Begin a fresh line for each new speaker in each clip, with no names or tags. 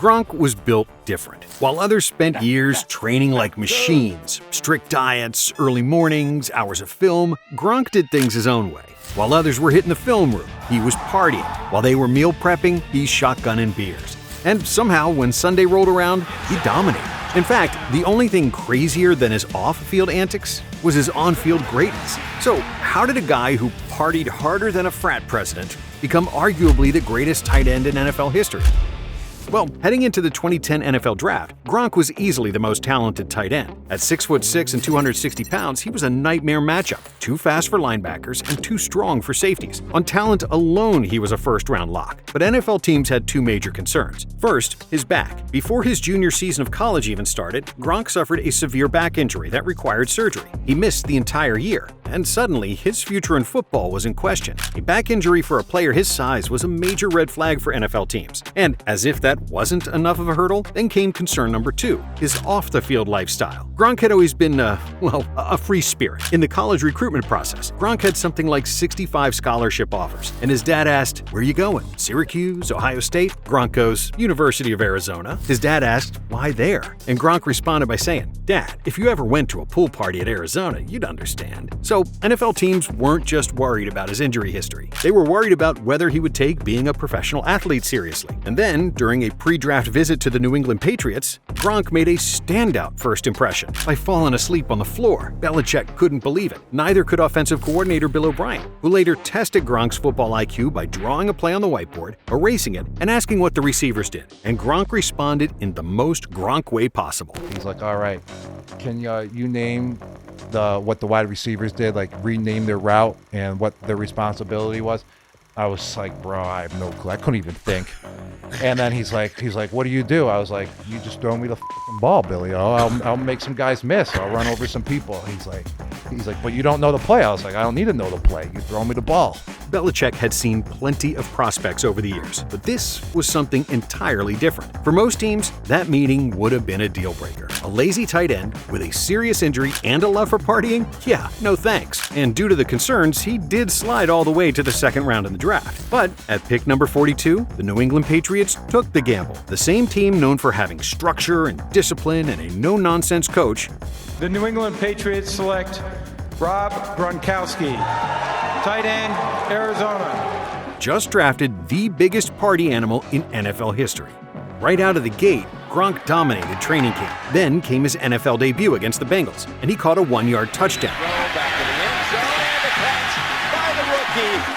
Gronk was built different. While others spent years training like machines, strict diets, early mornings, hours of film, Gronk did things his own way. While others were hitting the film room, he was partying. While they were meal prepping, he's shotgunning beers. And somehow, when Sunday rolled around, he dominated. In fact, the only thing crazier than his off-field antics was his on-field greatness. So, how did a guy who partied harder than a frat president become arguably the greatest tight end in NFL history? Well, heading into the 2010 NFL Draft, Gronk was easily the most talented tight end. At 6'6" and 260 pounds, he was a nightmare matchup. Too fast for linebackers and too strong for safeties. On talent alone, he was a first-round lock. But NFL teams had two major concerns. First, his back. Before his junior season of college even started, Gronk suffered a severe back injury that required surgery. He missed the entire year, and suddenly his future in football was in question. A back injury for a player his size was a major red flag for NFL teams. And as if that wasn't enough of a hurdle, then came concern number two, his off-the-field lifestyle. Gronk had always been, a free spirit. In the college recruitment process, Gronk had something like 65 scholarship offers, and his dad asked, "Where you going? Syracuse? Ohio State?" Gronk goes, "University of Arizona." His dad asked, "Why there?" And Gronk responded by saying, "Dad, if you ever went to a pool party at Arizona, you'd understand." So NFL teams weren't just worried about his injury history. They were worried about whether he would take being a professional athlete seriously. And then, during a pre-draft visit to the New England Patriots, Gronk made a standout first impression by falling asleep on the floor. Belichick couldn't believe it. Neither could offensive coordinator Bill O'Brien, who later tested Gronk's football IQ by drawing a play on the whiteboard, erasing it, and asking what the receivers did. And Gronk responded in the most Gronk way possible.
He's like, "All right, can you name what the wide receivers did, like rename their route and what their responsibility was?" I was like, "Bro, I have no clue. I couldn't even think." And then he's like, "What do you do?" I was like, "You just throw me the f***ing ball, Billy. I'll make some guys miss. I'll run over some people." He's like, "But you don't know the play." I was like, "I don't need to know the play. You throw me the ball."
Belichick had seen plenty of prospects over the years, but this was something entirely different. For most teams, that meeting would have been a deal breaker. A lazy tight end with a serious injury and a love for partying? Yeah, no thanks. And due to the concerns, he did slide all the way to the second round in the draft. But at pick number 42, the New England Patriots took the gamble. The same team known for having structure and discipline and a no-nonsense coach.
The New England Patriots select Rob Gronkowski, tight end, Arizona.
Just drafted the biggest party animal in NFL history. Right out of the gate, Gronk dominated training camp. Then came his NFL debut against the Bengals, and he caught a 1-yard touchdown.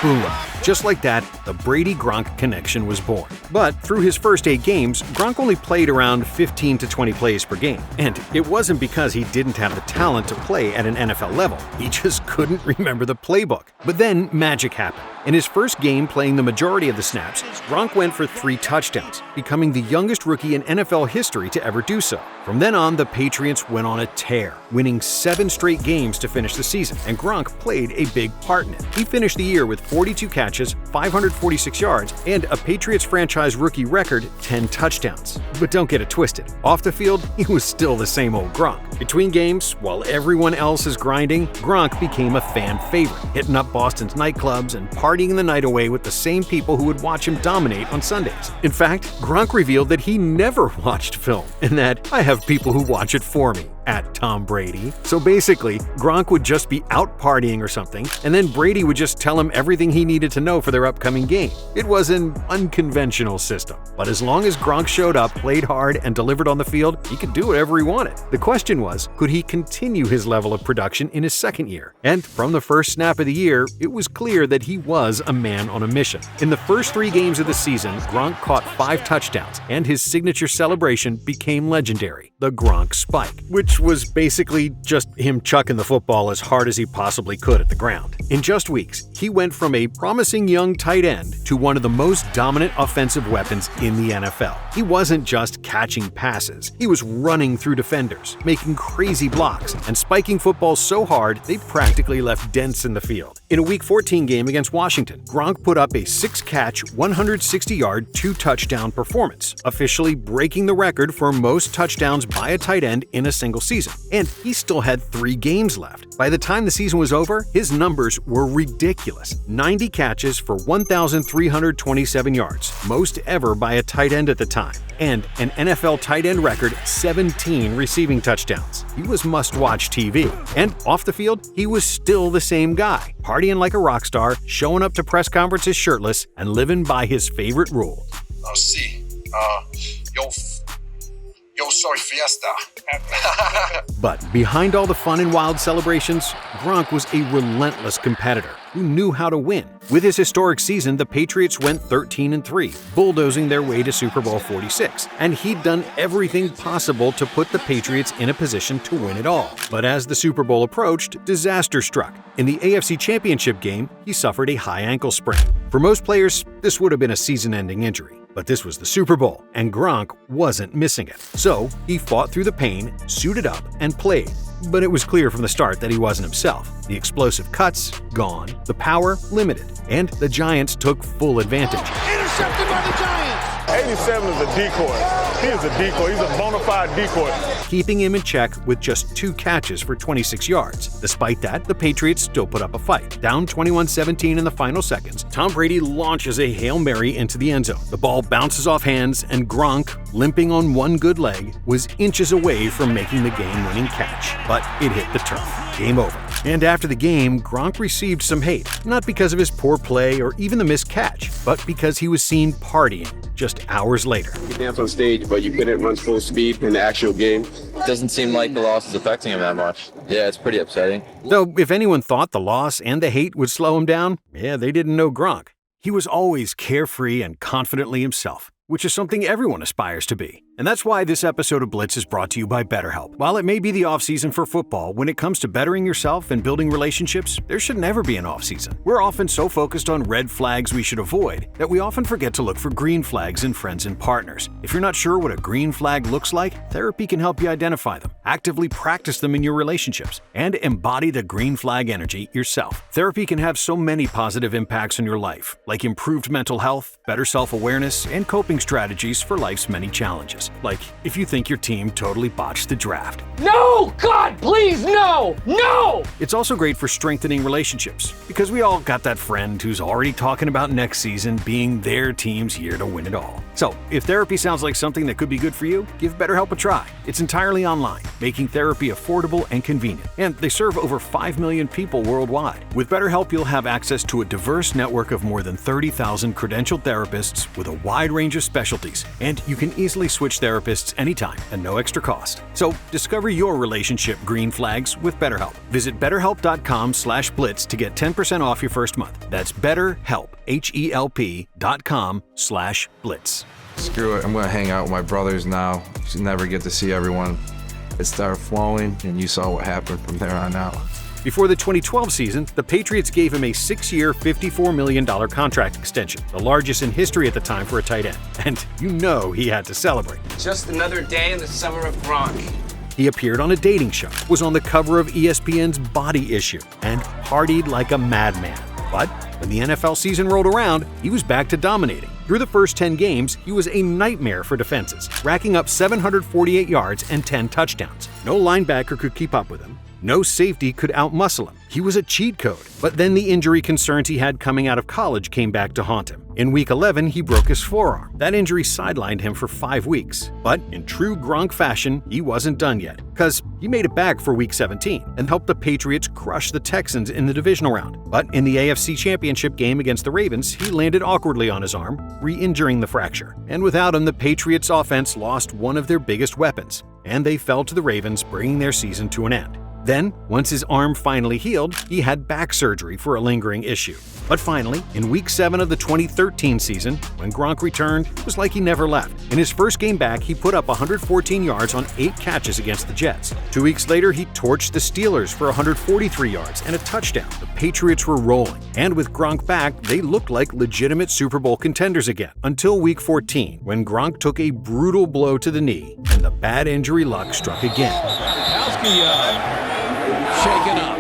Boom. Just like that, the Brady-Gronk connection was born. But through his first 8 games, Gronk only played around 15 to 20 plays per game. And it wasn't because he didn't have the talent to play at an NFL level. He just couldn't remember the playbook. But then magic happened. In his first game playing the majority of the snaps, Gronk went for 3 touchdowns, becoming the youngest rookie in NFL history to ever do so. From then on, the Patriots went on a tear, winning 7 straight games to finish the season, and Gronk played a big part in it. He finished the year with 42 catches, 546 yards, and a Patriots franchise rookie record 10 touchdowns. But don't get it twisted. Off the field, he was still the same old Gronk. Between games, while everyone else is grinding, Gronk became a fan favorite, hitting up Boston's nightclubs and partying the night away with the same people who would watch him dominate on Sundays. In fact, Gronk revealed that he never watched film, and that "I have people who watch it for me," at Tom Brady. So basically, Gronk would just be out partying or something, and then Brady would just tell him everything he needed to know for their upcoming game. It was an unconventional system, but as long as Gronk showed up, played hard, and delivered on the field, he could do whatever he wanted. The question was, could he continue his level of production in his second year? And from the first snap of the year, it was clear that he was a man on a mission. In the first 3 games of the season, Gronk caught 5 touchdowns, and his signature celebration became legendary, the Gronk Spike, which was basically just him chucking the football as hard as he possibly could at the ground. In just weeks, he went from a promising young tight end to one of the most dominant offensive weapons in the NFL. He wasn't just catching passes, he was running through defenders, making crazy blocks, and spiking footballs so hard they practically left dents in the field. In a Week 14 game against Washington, Gronk put up a 6-catch, 160-yard, 2-touchdown performance, officially breaking the record for most touchdowns by a tight end in a single season. And he still had 3 games left. By the time the season was over, his numbers were ridiculous. 90 catches for 1,327 yards, most ever by a tight end at the time, and an NFL tight end record 17 receiving touchdowns. He was must-watch TV. And off the field, he was still the same guy, partying like a rock star, showing up to press conferences shirtless, and living by his favorite rule.
Yo soy fiesta.
But behind all the fun and wild celebrations, Gronk was a relentless competitor who knew how to win. With his historic season, the Patriots went 13-3, bulldozing their way to Super Bowl 46, and he'd done everything possible to put the Patriots in a position to win it all. But as the Super Bowl approached, disaster struck. In the AFC Championship game, he suffered a high ankle sprain. For most players, this would have been a season-ending injury. But this was the Super Bowl, and Gronk wasn't missing it. So he fought through the pain, suited up, and played. But it was clear from the start that he wasn't himself. The explosive cuts, gone. The power, limited. And the Giants took full advantage.
Intercepted by the Giants!
87 is a decoy. He is a decoy. He's a bona fide decoy.
Keeping him in check with just 2 catches for 26 yards. Despite that, the Patriots still put up a fight. Down 21-17 in the final seconds, Tom Brady launches a Hail Mary into the end zone. The ball bounces off hands, and Gronk, limping on one good leg, was inches away from making the game-winning catch. But it hit the turf. Game over. And after the game, Gronk received some hate, not because of his poor play or even the missed catch, but because he was seen partying just hours later.
You danced on stage, but you couldn't run full speed in the actual game.
Doesn't seem like the loss is affecting him that much. Yeah, it's pretty upsetting.
Though if anyone thought the loss and the hate would slow him down, they didn't know Gronk. He was always carefree and confidently himself, which is something everyone aspires to be. And that's why this episode of Blitz is brought to you by BetterHelp. While it may be the off-season for football, when it comes to bettering yourself and building relationships, there should never be an off-season. We're often so focused on red flags we should avoid that we often forget to look for green flags in friends and partners. If you're not sure what a green flag looks like, therapy can help you identify them, actively practice them in your relationships, and embody the green flag energy yourself. Therapy can have so many positive impacts on your life, like improved mental health, better self-awareness, and coping strategies for life's many challenges. Like if you think your team totally botched the draft.
No! God, please, no! No!
It's also great for strengthening relationships, because we all got that friend who's already talking about next season being their team's year to win it all. So, if therapy sounds like something that could be good for you, give BetterHelp a try. It's entirely online, making therapy affordable and convenient. And they serve over 5 million people worldwide. With BetterHelp, you'll have access to a diverse network of more than 30,000 credentialed therapists with a wide range of specialties. And you can easily switch therapists anytime at no extra cost. So, discover your relationship green flags with BetterHelp. Visit BetterHelp.com/Blitz to get 10% off your first month. That's BetterHelp, HELP.com/Blitz.
Screw it, I'm gonna hang out with my brothers now. You never get to see everyone. It started flowing, and you saw what happened from there on out.
Before the 2012 season, the Patriots gave him a 6-year, $54 million contract extension, the largest in history at the time for a tight end. And you know he had to celebrate.
Just another day in the summer of Gronk.
He appeared on a dating show, was on the cover of ESPN's Body Issue, and partied like a madman. But when the NFL season rolled around, he was back to dominating. Through the first 10 games, he was a nightmare for defenses, racking up 748 yards and 10 touchdowns. No linebacker could keep up with him. No safety could outmuscle him. He was a cheat code. But then the injury concerns he had coming out of college came back to haunt him. In Week 11, he broke his forearm. That injury sidelined him for 5 weeks. But in true Gronk fashion, he wasn't done yet, because he made it back for Week 17 and helped the Patriots crush the Texans in the divisional round. But in the AFC Championship game against the Ravens, he landed awkwardly on his arm, re-injuring the fracture. And without him, the Patriots' offense lost one of their biggest weapons, and they fell to the Ravens, bringing their season to an end. Then, once his arm finally healed, he had back surgery for a lingering issue. But finally, in Week 7 of the 2013 season, when Gronk returned, it was like he never left. In his first game back, he put up 114 yards on 8 catches against the Jets. 2 weeks later, he torched the Steelers for 143 yards and a touchdown. The Patriots were rolling, and with Gronk back, they looked like legitimate Super Bowl contenders again. Until Week 14, when Gronk took a brutal blow to the knee, and the bad injury luck struck again.
Shaken up.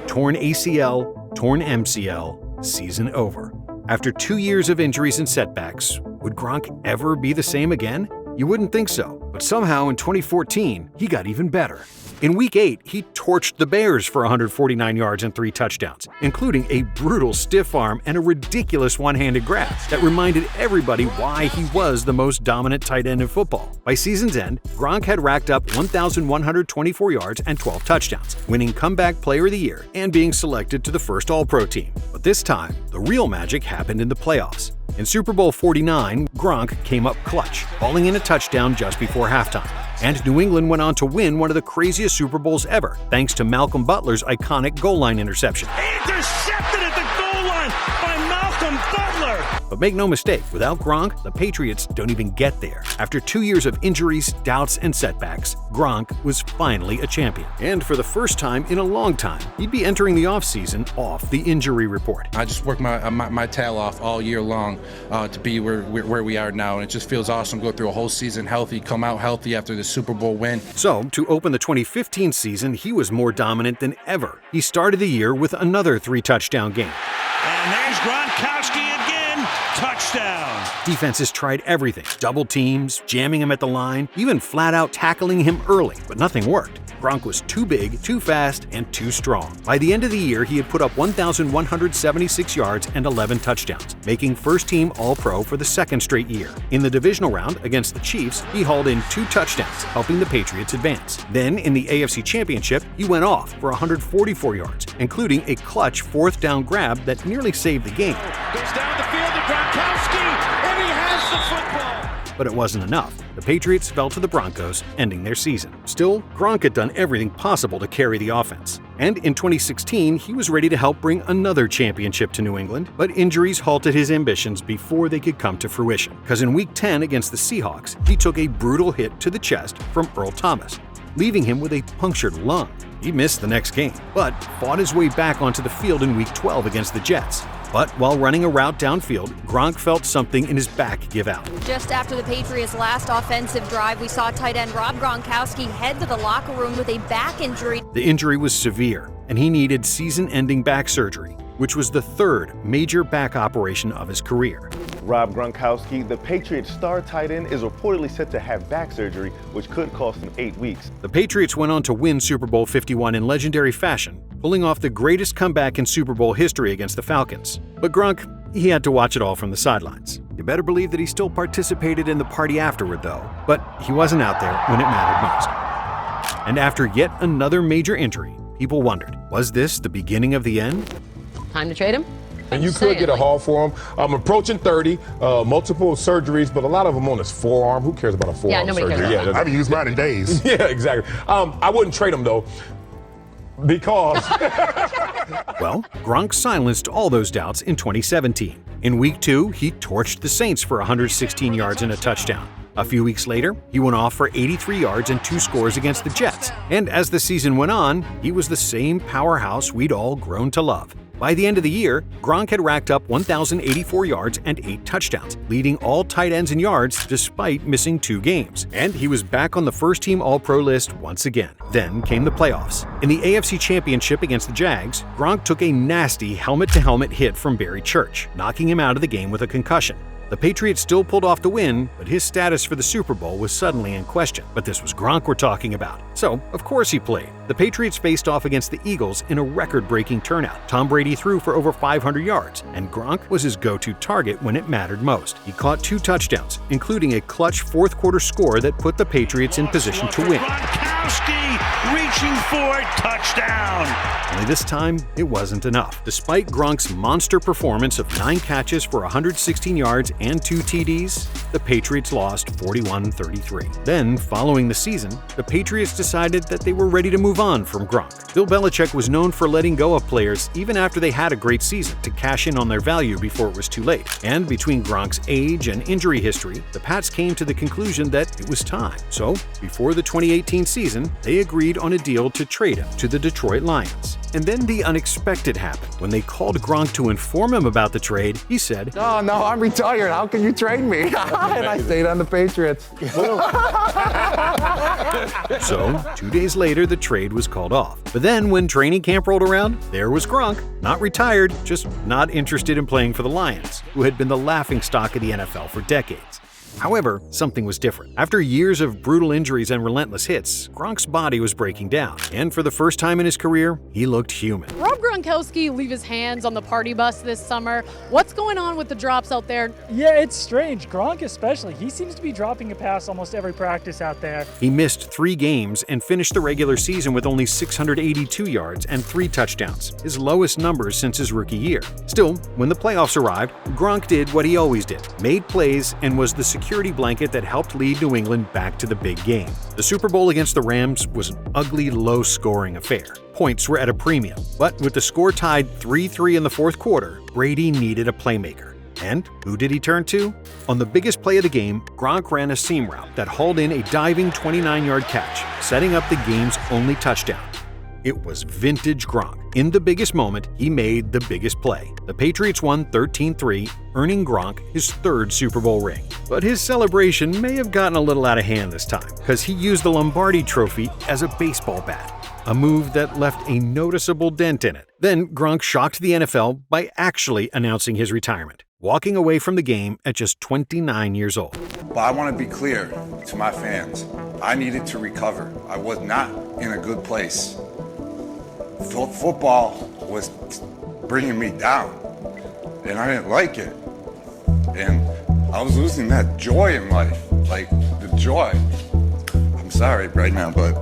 Torn ACL, torn MCL, season over. After 2 years of injuries and setbacks, would Gronk ever be the same again? You wouldn't think so, but somehow in 2014, he got even better. In Week 8, he torched the Bears for 149 yards and 3 touchdowns, including a brutal stiff arm and a ridiculous one-handed grab that reminded everybody why he was the most dominant tight end in football. By season's end, Gronk had racked up 1,124 yards and 12 touchdowns, winning Comeback Player of the Year and being selected to the first All-Pro team. But this time, the real magic happened in the playoffs. In Super Bowl 49, Gronk came up clutch, hauling in a touchdown just before halftime. And New England went on to win one of the craziest Super Bowls ever, thanks to Malcolm Butler's iconic goal line interception.
Intercepted at the goal line by Malcolm Butler.
But make no mistake, without Gronk, the Patriots don't even get there. After 2 years of injuries, doubts, and setbacks, Gronk was finally a champion. And for the first time in a long time, he'd be entering the offseason off the injury report.
I just worked my tail off all year long to be where we are now, and it just feels awesome to go through a whole season healthy, come out healthy after the Super Bowl win.
So, to open the 2015 season, he was more dominant than ever. He started the year with another 3-touchdown game.
And there's Gronkowski again, touchdown.
Defenses tried everything, double teams, jamming him at the line, even flat out tackling him early, but nothing worked. Gronk was too big, too fast, and too strong. By the end of the year, he had put up 1,176 yards and 11 touchdowns, making first-team All-Pro for the second straight year. In the divisional round against the Chiefs, he hauled in 2 touchdowns, helping the Patriots advance. Then, in the AFC Championship, he went off for 144 yards, including a clutch 4th-down grab that nearly saved the game.
Goes down the field to Gronkowski, and he has the football.
But it wasn't enough. The Patriots fell to the Broncos, ending their season. Still, Gronk had done everything possible to carry the offense. And in 2016, he was ready to help bring another championship to New England, but injuries halted his ambitions before they could come to fruition. Because in Week 10 against the Seahawks, he took a brutal hit to the chest from Earl Thomas, leaving him with a punctured lung. He missed the next game, but fought his way back onto the field in Week 12 against the Jets. But while running a route downfield, Gronk felt something in his back give out.
Just after the Patriots' last offensive drive, we saw tight end Rob Gronkowski head to the locker room with a back injury.
The injury was severe, and he needed season-ending back surgery, which was the 3rd major back operation of his career.
Rob Gronkowski, the Patriots' star tight end, is reportedly set to have back surgery, which could cost him 8 weeks.
The Patriots went on to win Super Bowl 51 in legendary fashion, pulling off the greatest comeback in Super Bowl history against the Falcons. But Gronk, he had to watch it all from the sidelines. You better believe that he still participated in the party afterward, though. But he wasn't out there when it mattered most. And after yet another major injury, people wondered, was this the beginning of the end?
Time to trade him?
And you could get a haul for him. I'm approaching 30, multiple surgeries, but a lot of them on his forearm. Who cares about a forearm surgery?
Cares
I haven't used mine in days. Yeah, exactly. I wouldn't trade him, though, because...
Well, Gronk silenced all those doubts in 2017. In Week 2, he torched the Saints for 116 yards and a touchdown. A few weeks later, he went off for 83 yards and 2 scores against the Jets. And as the season went on, he was the same powerhouse we'd all grown to love. By the end of the year, Gronk had racked up 1,084 yards and 8 touchdowns, leading all tight ends in yards despite missing 2 games. And he was back on the first-team All-Pro list once again. Then came the playoffs. In the AFC Championship against the Jags, Gronk took a nasty helmet-to-helmet hit from Barry Church, knocking him out of the game with a concussion. The Patriots still pulled off the win, but his status for the Super Bowl was suddenly in question. But this was Gronk we're talking about. So, of course he played. The Patriots faced off against the Eagles in a record-breaking turnout. Tom Brady threw for over 500 yards, and Gronk was his go-to target when it mattered most. He caught 2 touchdowns, including a clutch fourth-quarter score that put the Patriots in position to win.
Gronkowski reaching for it, touchdown.
Only this time, it wasn't enough. Despite Gronk's monster performance of 9 catches for 116 yards and 2 TDs, the Patriots lost 41-33. Then, following the season, the Patriots decided that they were ready to move on from Gronk. Bill Belichick was known for letting go of players even after they had a great season to cash in on their value before it was too late. And between Gronk's age and injury history, the Pats came to the conclusion that it was time. So, before the 2018 season, they agreed on a deal to trade him to the Detroit Lions. And then the unexpected happened. When they called Gronk to inform him about the trade, he said,
"Oh, no, I'm retired. How can you trade me?" And I stayed on the Patriots.
So, 2 days later, the trade was called off. But then, when training camp rolled around, there was Gronk, not retired, just not interested in playing for the Lions, who had been the laughingstock of the NFL for decades. However, something was different. After years of brutal injuries and relentless hits, Gronk's body was breaking down, and for the first time in his career, he looked human.
Rob Gronkowski leave his hands on the party bus this summer. What's going on with the drops out there?
Yeah, it's strange. Gronk especially. He seems to be dropping a pass almost every practice out there.
He missed 3 games and finished the regular season with only 682 yards and 3 touchdowns, his lowest numbers since his rookie year. Still, when the playoffs arrived, Gronk did what he always did, made plays and was the security blanket that helped lead New England back to the big game. The Super Bowl against the Rams was an ugly, low-scoring affair. Points were at a premium, but with the score tied 3-3 in the fourth quarter, Brady needed a playmaker. And who did he turn to? On the biggest play of the game, Gronk ran a seam route that hauled in a diving 29-yard catch, setting up the game's only touchdown. It was vintage Gronk. In the biggest moment, he made the biggest play. The Patriots won 13-3, earning Gronk his 3rd Super Bowl ring. But his celebration may have gotten a little out of hand this time, because he used the Lombardi Trophy as a baseball bat, a move that left a noticeable dent in it. Then Gronk shocked the NFL by actually announcing his retirement, walking away from the game at just 29 years old.
But I want to be clear to my fans. I needed to recover. I was not in a good place. Football was bringing me down, and I didn't like it. And I was losing that joy in life, like the joy. I'm sorry right now, but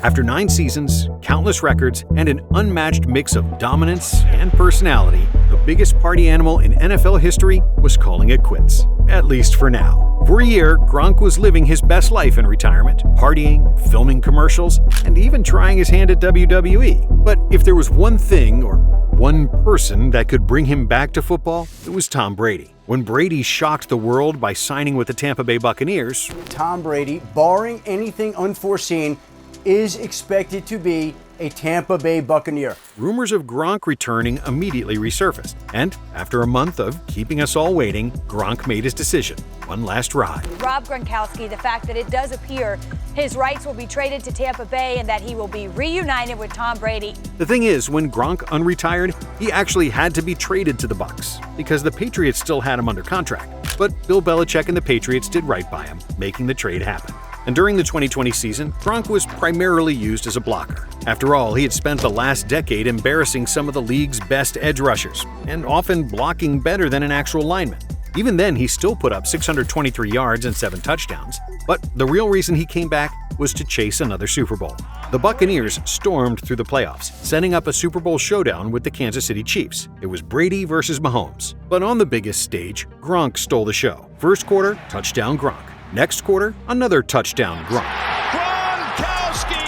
After 9 seasons, countless records, and an unmatched mix of dominance and personality, the biggest party animal in NFL history was calling it quits, at least for now. For a year, Gronk was living his best life in retirement, partying, filming commercials, and even trying his hand at WWE. But if there was one thing or one person that could bring him back to football, it was Tom Brady. When Brady shocked the world by signing with the Tampa Bay Buccaneers,
Tom Brady, barring anything unforeseen, is expected to be a Tampa Bay Buccaneer.
Rumors of Gronk returning immediately resurfaced, and after a month of keeping us all waiting, Gronk made his decision. One last ride.
Rob Gronkowski, the fact that it does appear his rights will be traded to Tampa Bay and that he will be reunited with Tom Brady.
The thing is, when Gronk unretired, he actually had to be traded to the Bucs because the Patriots still had him under contract. But Bill Belichick and the Patriots did right by him, making the trade happen. And during the 2020 season, Gronk was primarily used as a blocker. After all, he had spent the last decade embarrassing some of the league's best edge rushers, and often blocking better than an actual lineman. Even then, he still put up 623 yards and 7 touchdowns. But the real reason he came back was to chase another Super Bowl. The Buccaneers stormed through the playoffs, setting up a Super Bowl showdown with the Kansas City Chiefs. It was Brady versus Mahomes. But on the biggest stage, Gronk stole the show. First quarter, touchdown Gronk. Next quarter, another touchdown Gronk.
Gronkowski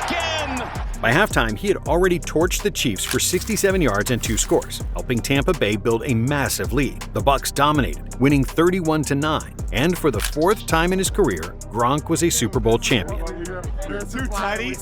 again!
By halftime, he had already torched the Chiefs for 67 yards and 2 scores, helping Tampa Bay build a massive lead. The Bucs dominated, winning 31-9, and for the 4th time in his career, Gronk was a Super Bowl champion.
You're too tight.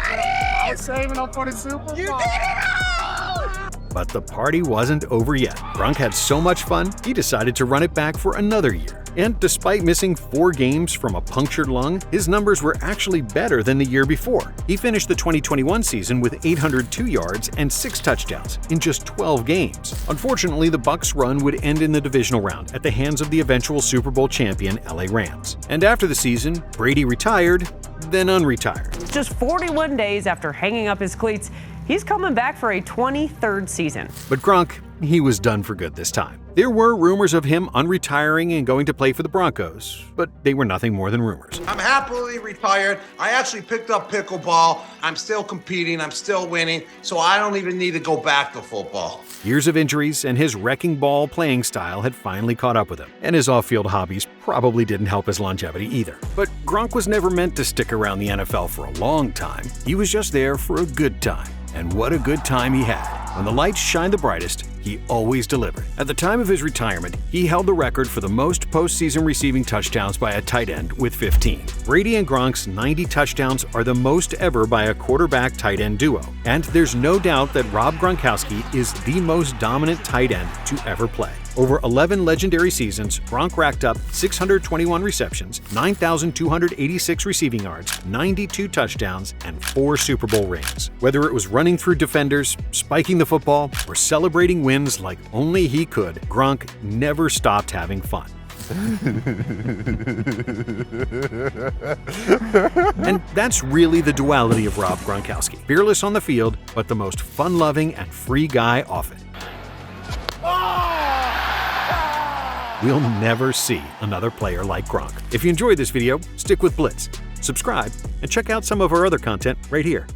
I was saving up for the Super Bowl. You did it all!
But the party wasn't over yet. Gronk had so much fun, he decided to run it back for another year. And despite missing 4 games from a punctured lung, his numbers were actually better than the year before. He finished the 2021 season with 802 yards and 6 touchdowns in just 12 games. Unfortunately, the Bucs' run would end in the divisional round at the hands of the eventual Super Bowl champion LA Rams. And after the season, Brady retired, then unretired.
Just 41 days after hanging up his cleats, he's coming back for a 23rd season.
But Gronk, he was done for good this time. There were rumors of him unretiring and going to play for the Broncos, but they were nothing more than rumors.
I'm happily retired. I actually picked up pickleball. I'm still competing. I'm still winning, so I don't even need to go back to football.
Years of injuries and his wrecking ball playing style had finally caught up with him, and his off-field hobbies probably didn't help his longevity either. But Gronk was never meant to stick around the NFL for a long time. He was just there for a good time, and what a good time he had. When the lights shine the brightest, he always delivered. At the time of his retirement, he held the record for the most postseason receiving touchdowns by a tight end with 15. Brady and Gronk's 90 touchdowns are the most ever by a quarterback-tight end duo, and there's no doubt that Rob Gronkowski is the most dominant tight end to ever play. Over 11 legendary seasons, Gronk racked up 621 receptions, 9,286 receiving yards, 92 touchdowns, and 4 Super Bowl rings. Whether it was running through defenders, spiking the football, or celebrating wins like only he could, Gronk never stopped having fun. And that's really the duality of Rob Gronkowski. Fearless on the field, but the most fun-loving and free guy off it. We'll never see another player like Gronk. If you enjoyed this video, stick with Blitz, subscribe, and check out some of our other content right here.